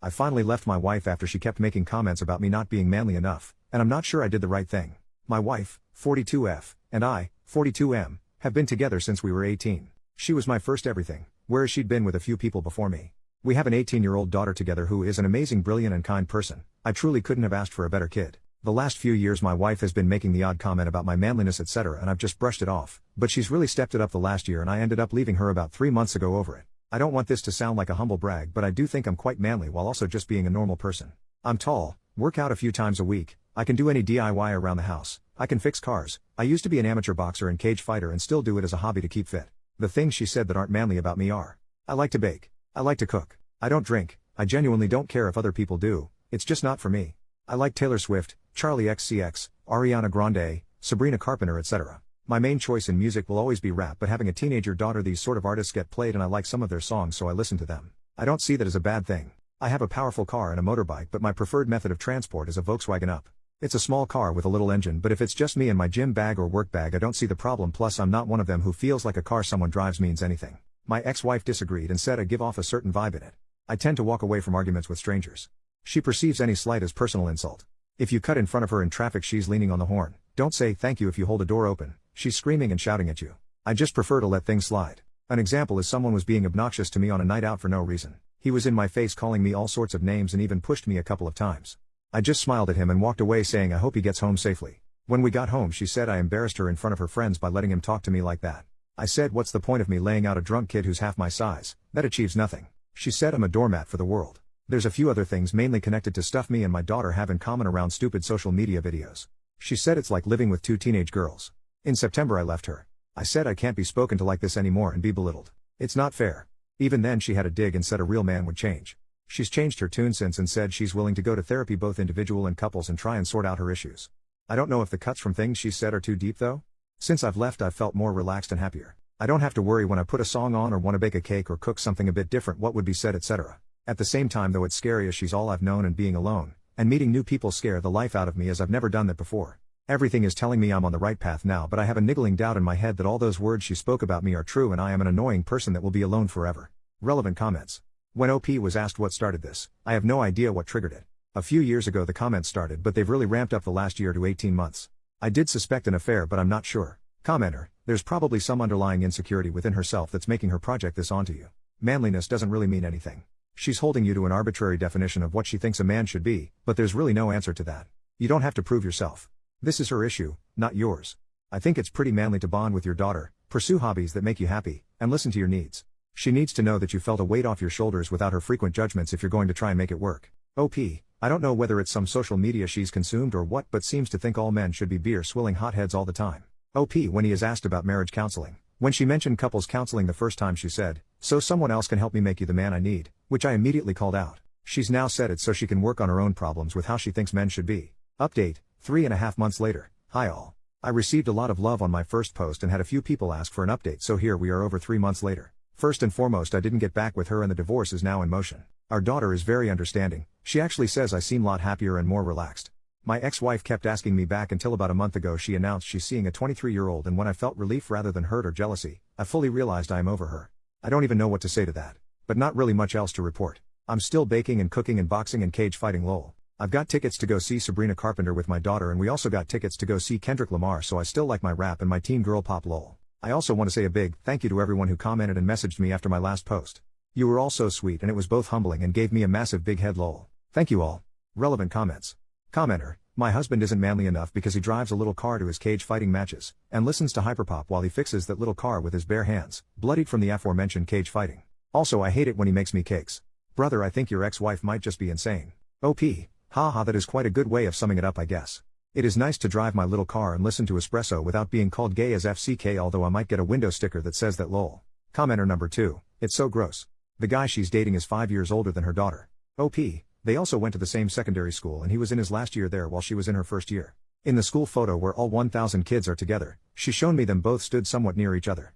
I finally left my wife after she kept making comments about me not being manly enough, and I'm not sure I did the right thing. My wife, 42F, and I, 42M, have been together since we were 18. She was my first everything, whereas she'd been with a few people before me. We have an 18-year-old daughter together who is an amazing, brilliant and kind person. I truly couldn't have asked for a better kid. The last few years my wife has been making the odd comment about my manliness etc. and I've just brushed it off, but she's really stepped it up the last year and I ended up leaving her about 3 months ago over it. I don't want this to sound like a humble brag, but I do think I'm quite manly while also just being a normal person. I'm tall, work out a few times a week, I can do any DIY around the house, I can fix cars, I used to be an amateur boxer and cage fighter and still do it as a hobby to keep fit. The things she said that aren't manly about me are: I like to bake, I like to cook, I don't drink, I genuinely don't care if other people do, it's just not for me. I like Taylor Swift, Charlie XCX, Ariana Grande, Sabrina Carpenter etc. My main choice in music will always be rap, but having a teenager daughter, these sort of artists get played and I like some of their songs so I listen to them. I don't see that as a bad thing. I have a powerful car and a motorbike, but my preferred method of transport is a Volkswagen Up. It's a small car with a little engine, but if it's just me and my gym bag or work bag I don't see the problem, plus I'm not one of them who feels like a car someone drives means anything. My ex-wife disagreed and said I give off a certain vibe in it. I tend to walk away from arguments with strangers. She perceives any slight as personal insult. If you cut in front of her in traffic she's leaning on the horn. Don't say thank you if you hold a door open. She's screaming and shouting at you. I just prefer to let things slide. An example is someone was being obnoxious to me on a night out for no reason. He was in my face calling me all sorts of names and even pushed me a couple of times. I just smiled at him and walked away saying I hope he gets home safely. When we got home she said I embarrassed her in front of her friends by letting him talk to me like that. I said what's the point of me laying out a drunk kid who's half my size, that achieves nothing. She said I'm a doormat for the world. There's a few other things mainly connected to stuff me and my daughter have in common around stupid social media videos. She said it's like living with two teenage girls. In September I left her. I said I can't be spoken to like this anymore and be belittled. It's not fair. Even then she had a dig and said a real man would change. She's changed her tune since and said she's willing to go to therapy, both individual and couples, and try and sort out her issues. I don't know if the cuts from things she said are too deep though. Since I've left I've felt more relaxed and happier. I don't have to worry when I put a song on or want to bake a cake or cook something a bit different what would be said etc. At the same time though it's scary as she's all I've known and being alone, and meeting new people scare the life out of me as I've never done that before. Everything is telling me I'm on the right path now, but I have a niggling doubt in my head that all those words she spoke about me are true and I am an annoying person that will be alone forever. Relevant comments. When OP was asked what started this, I have no idea what triggered it. A few years ago the comments started, but they've really ramped up the last year to 18 months. I did suspect an affair but I'm not sure. Commenter, there's probably some underlying insecurity within herself that's making her project this onto you. Manliness doesn't really mean anything. She's holding you to an arbitrary definition of what she thinks a man should be, but there's really no answer to that. You don't have to prove yourself. This is her issue, not yours. I think it's pretty manly to bond with your daughter, pursue hobbies that make you happy, and listen to your needs. She needs to know that you felt a weight off your shoulders without her frequent judgments if you're going to try and make it work. OP, I don't know whether it's some social media she's consumed or what, but seems to think all men should be beer swilling hotheads all the time. OP, when he is asked about marriage counseling. When she mentioned couples counseling the first time she said, so someone else can help me make you the man I need, which I immediately called out. She's now said it so she can work on her own problems with how she thinks men should be. Update, 3.5 months later. Hi all. I received a lot of love on my first post and had a few people ask for an update, so here we are over 3 months later. First and foremost, I didn't get back with her and the divorce is now in motion. Our daughter is very understanding. She actually says I seem a lot happier and more relaxed. My ex-wife kept asking me back until about a month ago she announced she's seeing a 23-year-old, and when I felt relief rather than hurt or jealousy, I fully realized I am over her. I don't even know what to say to that. But not really much else to report. I'm still baking and cooking and boxing and cage fighting lol. I've got tickets to go see Sabrina Carpenter with my daughter, and we also got tickets to go see Kendrick Lamar, so I still like my rap and my teen girl pop lol. I also want to say a big thank you to everyone who commented and messaged me after my last post. You were all so sweet and it was both humbling and gave me a massive big head lol. Thank you all. Relevant comments. Commenter, my husband isn't manly enough because he drives a little car to his cage fighting matches, and listens to hyperpop while he fixes that little car with his bare hands, bloodied from the aforementioned cage fighting. Also I hate it when he makes me cakes. Brother, I think your ex-wife might just be insane. OP, haha, that is quite a good way of summing it up I guess. It is nice to drive my little car and listen to espresso without being called gay as FCK, although I might get a window sticker that says that lol. Commenter number 2, it's so gross. The guy she's dating is 5 years older than her daughter. OP, they also went to the same secondary school and he was in his last year there while she was in her first year. In the school photo where all 1,000 kids are together, she's shown me them both stood somewhat near each other.